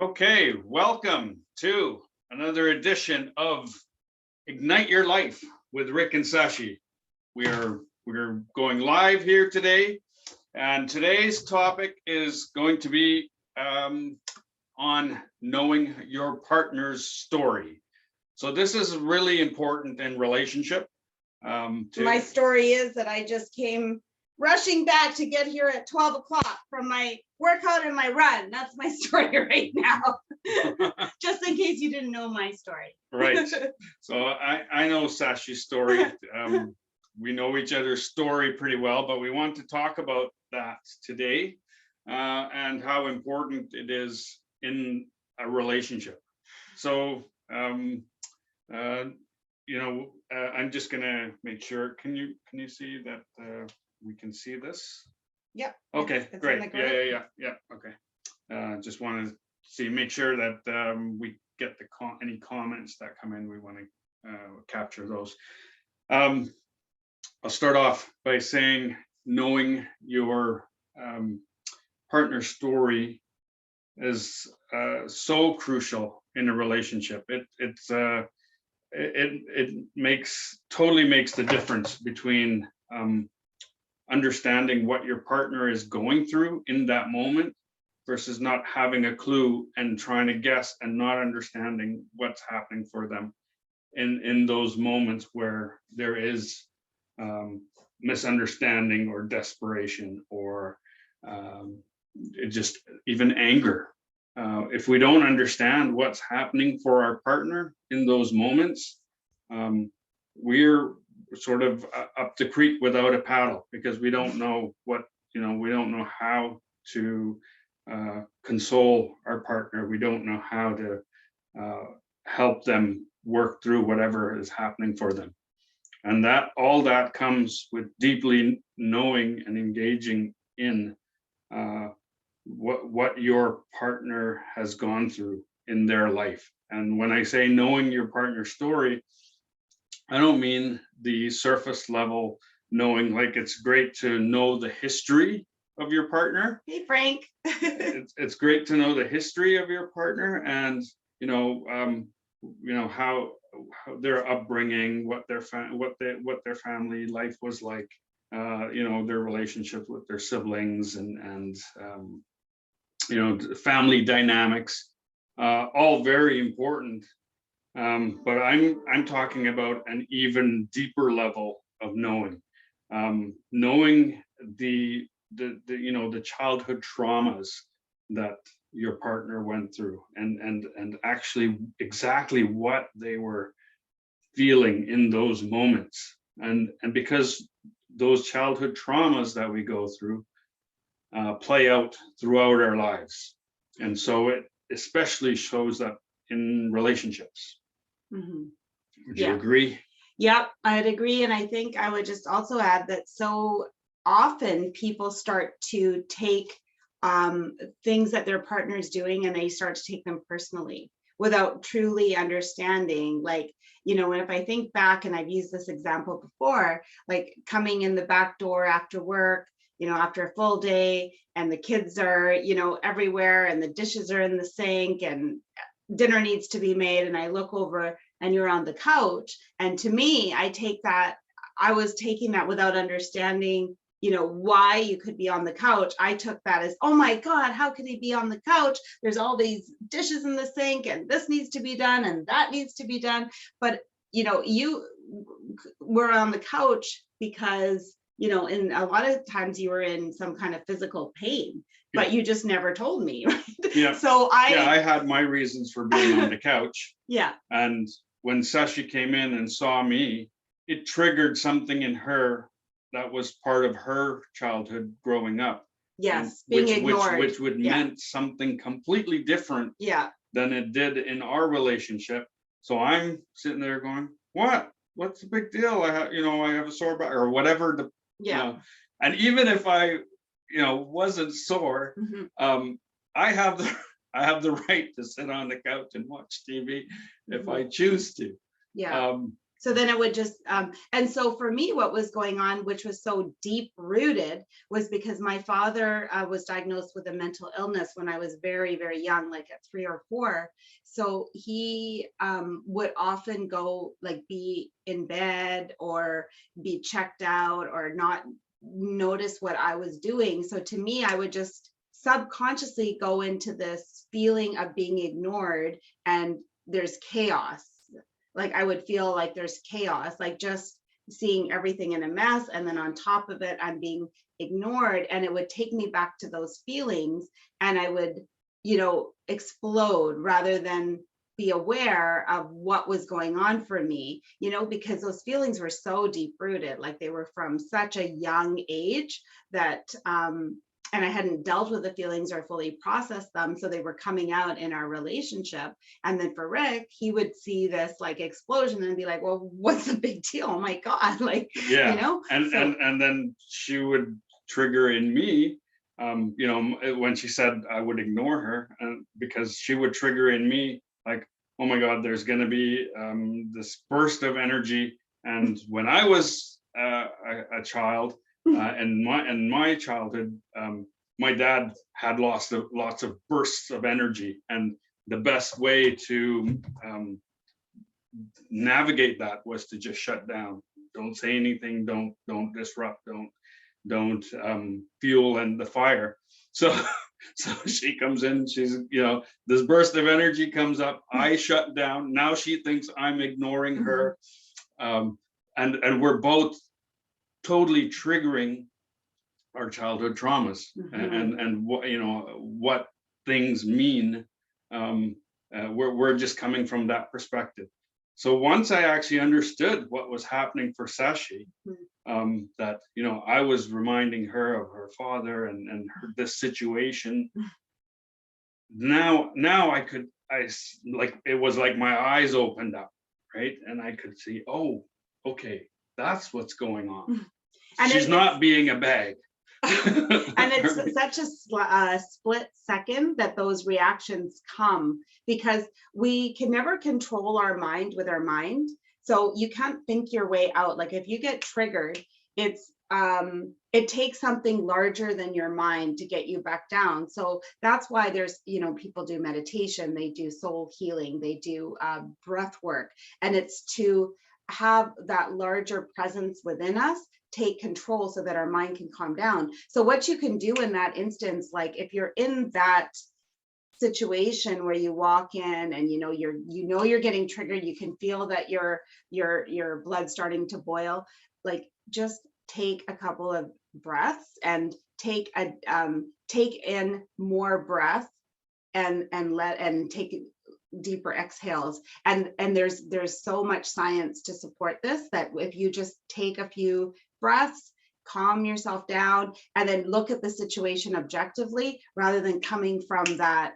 Okay, welcome to another edition of Ignite Your Life with Rick and Sashi. We're going live here today, and today's topic is going to be on knowing your partner's story. So this is really important in relationship. My story is that I just came rushing back to get here at 12 o'clock from my workout and my run. That's my story right now. Just in case you didn't know my story. Right. So I know Sashi's story. We know each other's story pretty well, but we want to talk about that today and how important it is in a relationship. So, I'm just gonna make sure. Can you see that we can see this? Yep. Okay, great. Yeah. Okay. Just want to make sure that we get any comments that come in. We want to capture those. I'll start off by saying knowing your partner's story is so crucial in a relationship. It totally makes the difference between understanding what your partner is going through in that moment versus not having a clue and trying to guess and not understanding what's happening for them in those moments where there is misunderstanding or desperation or just even anger. If we don't understand what's happening for our partner in those moments, we're sort of up the creek without a paddle, because we don't know we don't know how to console our partner. We don't know how to help them work through whatever is happening for them. And all that comes with deeply knowing and engaging in what your partner has gone through in their life. And when I say knowing your partner's story, I don't mean the surface level knowing, like it's great to know the history of your partner. Hey, Frank. It's great to know the history of your partner and how their upbringing, what their family life was like, their relationships with their siblings and family dynamics, all very important. But I'm talking about an even deeper level of knowing the childhood traumas that your partner went through and actually exactly what they were feeling in those moments. And because those childhood traumas that we go through play out throughout our lives. And so it especially shows up in relationships. Mm-hmm. Would you agree? Yep, I'd agree. And I think I would just also add that so often people start to take things that their partner is doing and they start to take them personally without truly understanding. Like, if I think back, and I've used this example before, like coming in the back door after work, after a full day, and the kids are, everywhere, and the dishes are in the sink, and dinner needs to be made, and I look over and you're on the couch. And to me, I was taking that without understanding, why you could be on the couch. I took that as, oh my God, how could he be on the couch? There's all these dishes in the sink, and this needs to be done, and that needs to be done. But, you were on the couch because, in a lot of times you were in some kind of physical pain, but you just never told me. Right? Yeah. So I had my reasons for being on the couch. Yeah. And when Sashi came in and saw me, it triggered something in her that was part of her childhood growing up. Yes, being ignored. Which would meant something completely different than it did in our relationship. So I'm sitting there going, what's the big deal? I have a sore back or whatever. And even if I, wasn't sore, mm-hmm. I have the right to sit on the couch and watch TV if I choose to. Yeah. So then it would just, and so for me, what was going on, which was so deep rooted, was because my father was diagnosed with a mental illness when I was very, very young, like at 3 or 4. So he would often go like be in bed or be checked out or not notice what I was doing. So to me, I would just subconsciously go into this feeling of being ignored and there's chaos. Like I would feel like there's chaos, like just seeing everything in a mess. And then on top of it, I'm being ignored. And it would take me back to those feelings and I would, explode rather than be aware of what was going on for me, because those feelings were so deep rooted, like they were from such a young age that, and I hadn't dealt with the feelings or fully processed them. So they were coming out in our relationship. And then for Rick, he would see this like explosion and be like, well, what's the big deal? Oh my God. Like, Yeah. And then she would trigger in me, when she said I would ignore her, because she would trigger in me like, oh my God, there's going to be this burst of energy. And when I was a child, in my childhood, my dad had lots of bursts of energy, and the best way to navigate that was to just shut down. Don't say anything. Don't disrupt. Don't fuel and the fire. So she comes in. She's this burst of energy comes up. I shut down. Now she thinks I'm ignoring her, and we're both totally triggering our childhood traumas and what things mean. We're just coming from that perspective. So once I actually understood what was happening for Sashi, that I was reminding her of her father and this situation. Now it was like my eyes opened up, right, and I could see, oh, okay, that's what's going on. And she's not being a bag. And it's such a split second that those reactions come, because we can never control our mind with our mind. So you can't think your way out. Like if you get triggered, it takes something larger than your mind to get you back down. So that's why there's, people do meditation, they do soul healing, they do breath work, and it's to have that larger presence within us take control so that our mind can calm down. So what you can do in that instance, like if you're in that situation where you walk in and you're getting triggered, you can feel that your blood starting to boil, like just take a couple of breaths and take in more breath and take deeper exhales, and there's so much science to support this, that if you just take a few breaths, calm yourself down, and then look at the situation objectively rather than coming from that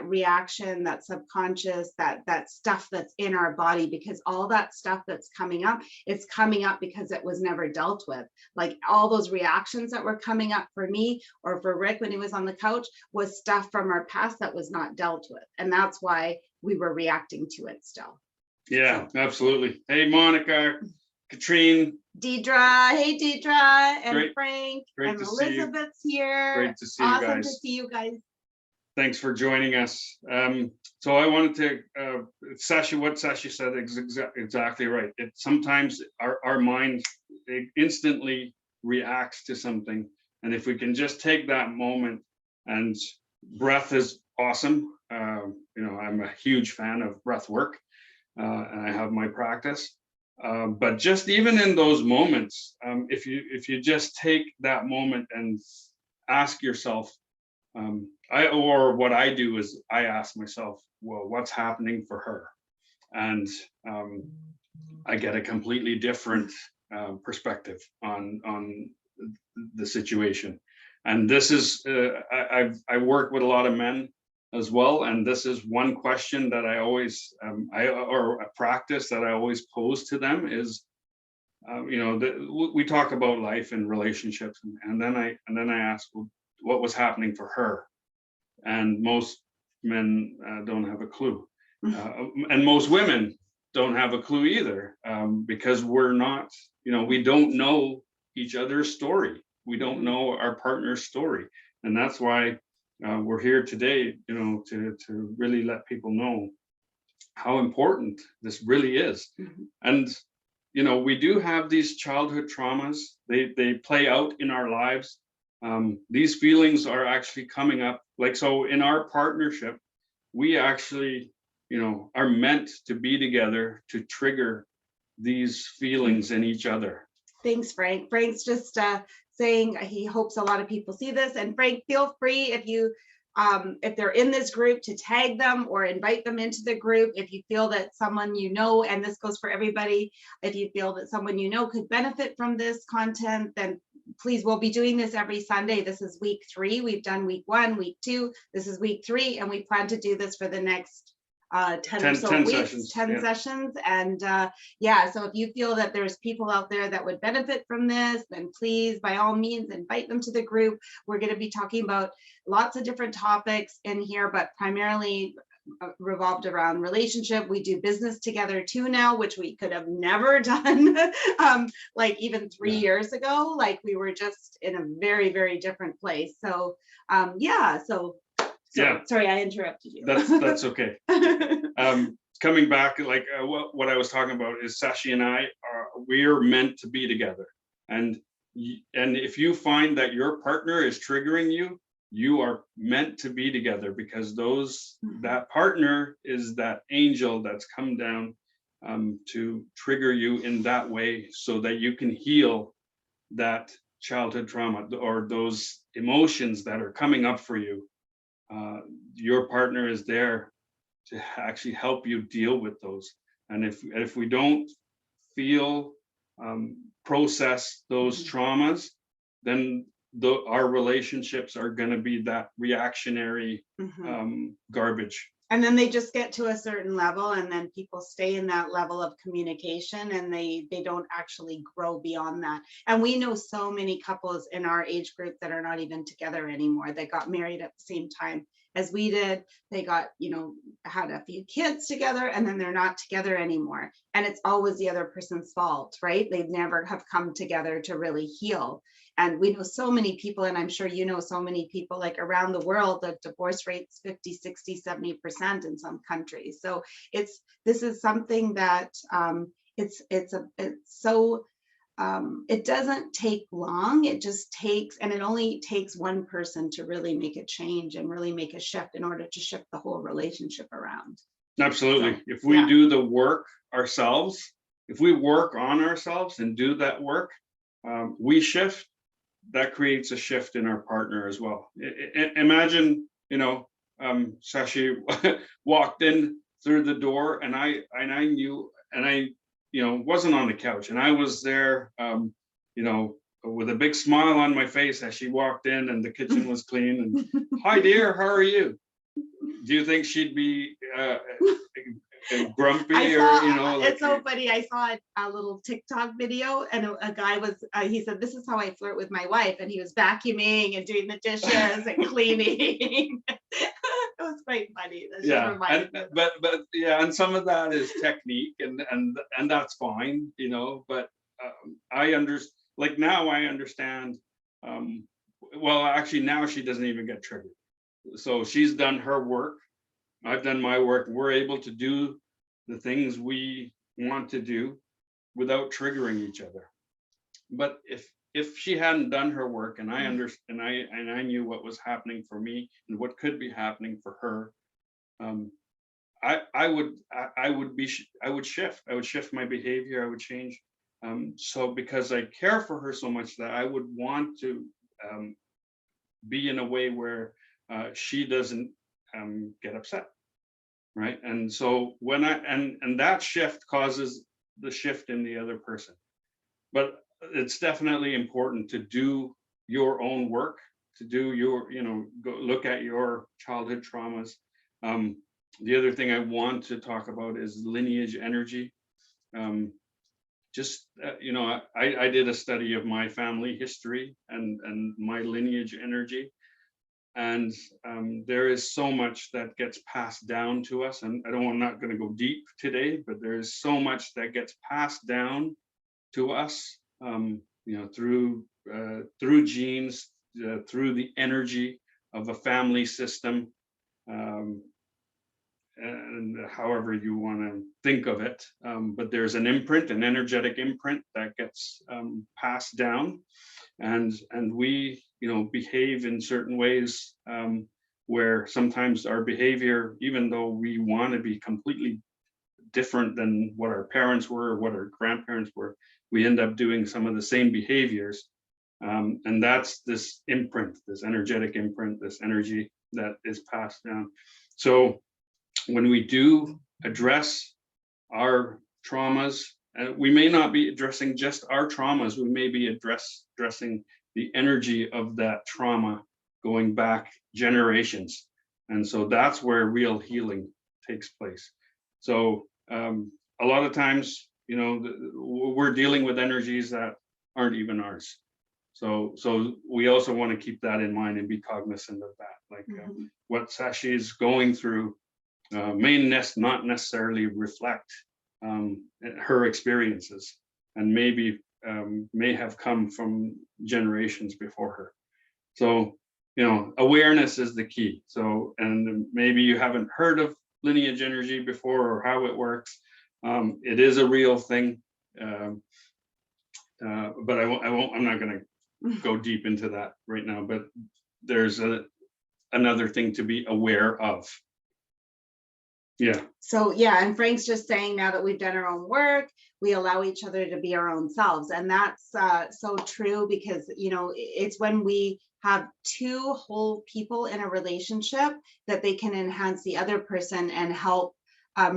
reaction, that subconscious, that stuff that's in our body, because all that stuff that's coming up, it's coming up because it was never dealt with. Like all those reactions that were coming up for me or for Rick when he was on the couch was stuff from our past that was not dealt with, and that's why we were reacting to it still. Yeah, so. Absolutely. Hey, Monica, Katrine, Deidre, hey Deidre, and great, Frank, great and to Elizabeth's here. Great to see awesome you guys. To see you guys. Thanks for joining us. So I wanted to, Sashi, what Sashi said is exactly right. Sometimes our mind instantly reacts to something. And if we can just take that moment, and breath is awesome. I'm a huge fan of breath work, and I have my practice. But just even in those moments, if you just take that moment and ask yourself, what I do is I ask myself, well, what's happening for her? And I get a completely different perspective on the situation. And this is, I work with a lot of men as well. And this is one question that I always, or a practice that I always pose to them is, we talk about life and relationships, and then I ask, well, what was happening for her? And most men don't have a clue, and most women don't have a clue either, because we're not, we don't know each other's story. We don't know our partner's story. And that's why we're here today, to really let people know how important this really is. And, we do have these childhood traumas. They play out in our lives. These feelings are actually coming up. Like, so in our partnership, we actually, are meant to be together to trigger these feelings in each other. Thanks, Frank. Frank's just saying he hopes a lot of people see this. And Frank, feel free if they're in this group to tag them or invite them into the group. If you feel that someone and this goes for everybody, if you feel that someone could benefit from this content, then please, we'll be doing this every Sunday. This is week 3. We've done week 1, week 2. This is week 3, and we plan to do this for the next 10 or so 10 weeks, sessions, 10 sessions. And so if you feel that there's people out there that would benefit from this, then please, by all means, invite them to the group. We're going to be talking about lots of different topics in here, but primarily revolved around relationship. We do business together too now, which we could have never done like even 3 years ago. Like, we were just in a very, very different place. So sorry, I interrupted you. That's okay. Coming back, like what I was talking about is Shashi and I we're meant to be together. And if you find that your partner is triggering you, you are meant to be together, because that partner is that angel that's come down to trigger you in that way, so that you can heal that childhood trauma or those emotions that are coming up for you. Your partner is there to actually help you deal with those. And if we don't feel, process those traumas, then our relationships are going to be that reactionary garbage. And then they just get to a certain level, and then people stay in that level of communication, and they don't actually grow beyond that. And we know so many couples in our age group that are not even together anymore. They got married at the same time as we did. They got, had a few kids together, and then they're not together anymore. And it's always the other person's fault, right? They never have come together to really heal. And we know so many people, and I'm sure you know so many people, like around the world, the divorce rate's 50, 60, 70% in some countries. So this is something that it doesn't take long. It just takes, and it only takes one person to really make a change and really make a shift in order to shift the whole relationship around. Absolutely. So, if we do the work ourselves, if we work on ourselves and do that work, we shift. That creates a shift in our partner as well. Imagine, Shashi walked in through the door, and I knew, and I wasn't on the couch, and I was there, with a big smile on my face as she walked in, and the kitchen was clean, and hi dear, how are you? Do you think she'd be grumpy? It's so funny. I saw a little TikTok video, and a guy he said, this is how I flirt with my wife, and he was vacuuming and doing the dishes and cleaning. It was quite funny. And some of that is technique, and that's fine, but I understand. Like, now I understand. Well, actually, now she doesn't even get triggered. So she's done her work, I've done my work. We're able to do the things we want to do without triggering each other. But if she hadn't done her work, and I understand, and I knew what was happening for me and what could be happening for her, I would shift my behavior. I would change. So because I care for her so much, that I would want to be in a way where she doesn't get upset, right? And so when and that shift causes the shift in the other person. But it's definitely important to do your own work, to do your, go look at your childhood traumas. The other thing I want to talk about is lineage energy. I did a study of my family history and my lineage energy. and there is so much that gets passed down to us, and I'm not going to go deep today, but there is so much that gets passed down to us, through genes, through the energy of a family system, um, and however you want to think of it. But there's an imprint, an energetic imprint that gets passed down, and we, behave in certain ways, where sometimes our behavior, even though we want to be completely different than what our parents were or what our grandparents were, we end up doing some of the same behaviors. And that's this imprint, this energetic imprint, this energy that is passed down. So when we do address our traumas, we may not be addressing just our traumas, we may be addressing the energy of that trauma going back generations. And so that's where real healing takes place. So a lot of times, we're dealing with energies that aren't even ours. So we also want to keep that in mind and be cognizant of that. Like what Shashi is going through may not necessarily reflect her experiences, and maybe may have come from generations before her. So, awareness is the key. So, and maybe you haven't heard of Lineage Energy before or how it works. It is a real thing, but I'm not going to go deep into that right now. But there's another thing to be aware of. Yeah. So yeah, and Frank's just saying, now that we've done our own work, we allow each other to be our own selves. And that's so true, because, it's when we have two whole people in a relationship that they can enhance the other person and help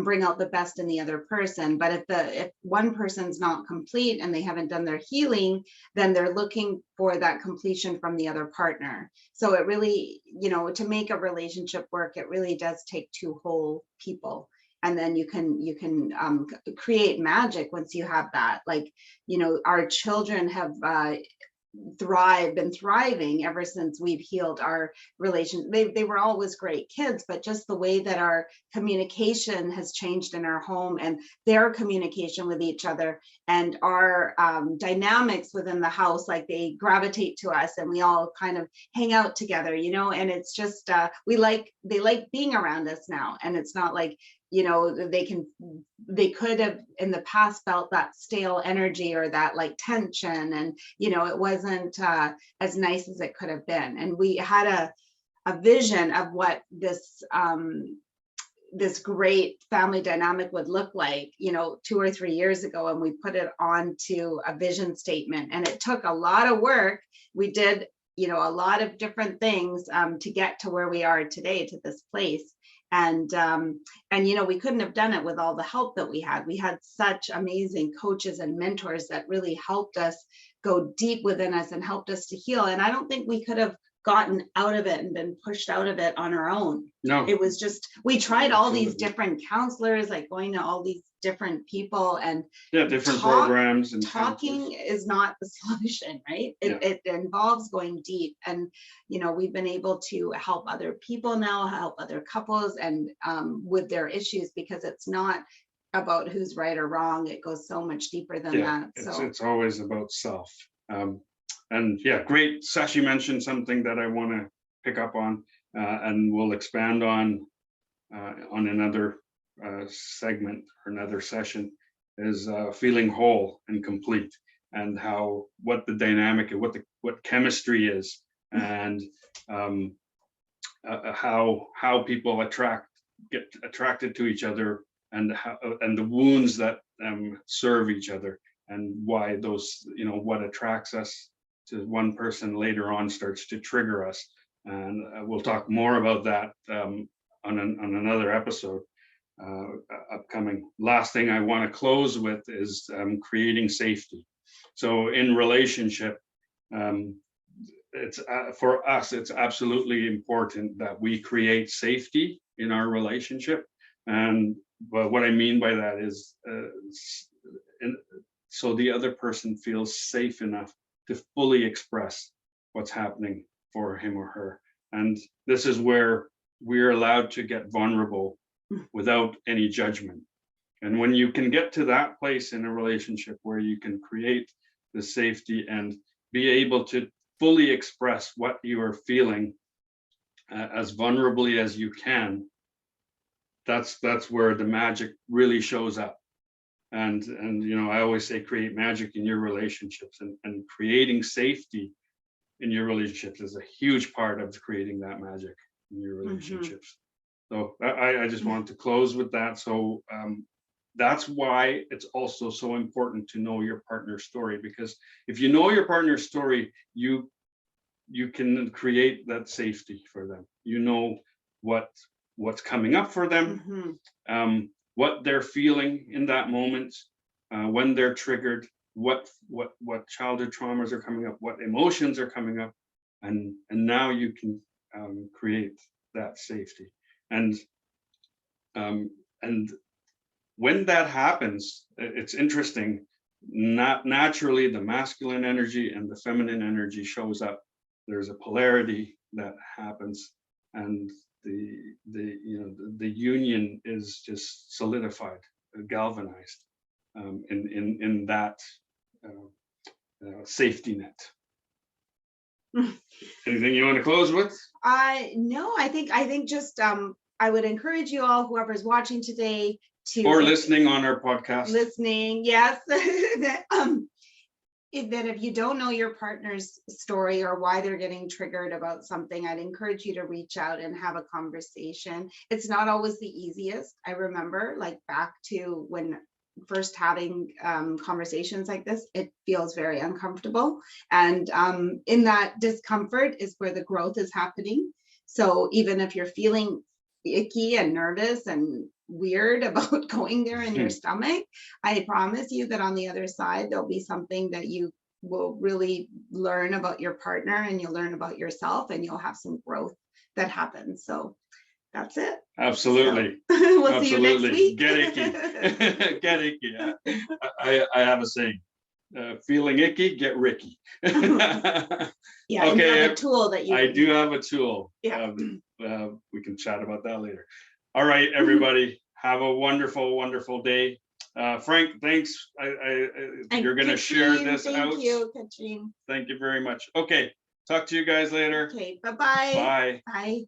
bring out the best in the other person. But if one person's not complete and they haven't done their healing, then they're looking for that completion from the other partner. So it really, to make a relationship work, it really does take two whole people. And then you can create magic once you have that. Like, our children have been thriving ever since we've healed our relation. They were always great kids, but just the way that our communication has changed in our home, and their communication with each other, and our dynamics within the house, like they gravitate to us and we all kind of hang out together, and it's just they like being around us now. And it's not like, they could have in the past felt that stale energy or that like tension, and it wasn't as nice as it could have been. And we had a vision of what this great family dynamic would look like, 2 or 3 years ago, and we put it onto a vision statement. And it took a lot of work. We did, a lot of different things to get to where we are today, to this place. And we couldn't have done it with all the help that we had. We had such amazing coaches and mentors that really helped us go deep within us and helped us to heal. And I don't think we could have gotten out of it and been pushed out of it on our own. No, it was just, we tried all these different counselors, like going to all these different people, and different programs, and talking counselors is not the solution, right? It involves going deep. And we've been able to help other people now, help other couples, and with their issues, because it's not about who's right or wrong. It goes so much deeper than that. So it's always about self. And great. Shashi mentioned something that I want to pick up on, and we'll expand on another segment or another session, is feeling whole and complete, and what the dynamic and what chemistry is, and how people get attracted to each other, and the wounds that serve each other, and why those, what attracts us to one person later on starts to trigger us. And we'll talk more about that on another episode upcoming. Last thing I want to close with is creating safety. So in relationship, it's for us, it's absolutely important that we create safety in our relationship. But what I mean by that is so the other person feels safe enough to fully express what's happening for him or her. And this is where we're allowed to get vulnerable without any judgment. And when you can get to that place in a relationship where you can create the safety and be able to fully express what you are feeling as vulnerably as you can, that's where the magic really shows up. And you know, I always say create magic in your relationships, and creating safety in your relationships is a huge part of creating that magic in your relationships. So I just wanted to close with that. So that's why it's also so important to know your partner's story, because if you know your partner's story, you can create that safety for them. You know what's coming up for them, what they're feeling in that moment, when they're triggered, what childhood traumas are coming up, what emotions are coming up, and now you can create that safety. And when that happens, it's interesting. Not naturally, the masculine energy and the feminine energy shows up. There's a polarity that happens, and the union is just solidified, galvanized in that safety net. Anything you want to close with? No, I think just I would encourage you all, whoever's watching today, to or listening on our podcast. Listening, yes. that if you don't know your partner's story or why they're getting triggered about something, I'd encourage you to reach out and have a conversation. It's not always the easiest. I remember, like, back to when first having conversations like this, it feels very uncomfortable. And in that discomfort is where the growth is happening. So even if you're feeling icky and nervous and weird about going there in your stomach, I promise you that on the other side, there'll be something that you will really learn about your partner, and you'll learn about yourself, and you'll have some growth that happens. So that's it. Absolutely. So, we'll see you next Absolutely. week. Get icky. Get icky. I have a saying, feeling icky, get Ricky. Yeah, and you Okay, have a tool that you I do have a tool. Yeah. We can chat about that later. All right, everybody, have a wonderful, wonderful day. Frank, thanks. You're going to share this out. Thank you, Katrine. Thank you very much. Okay, talk to you guys later. Okay, bye-bye. Bye. Bye.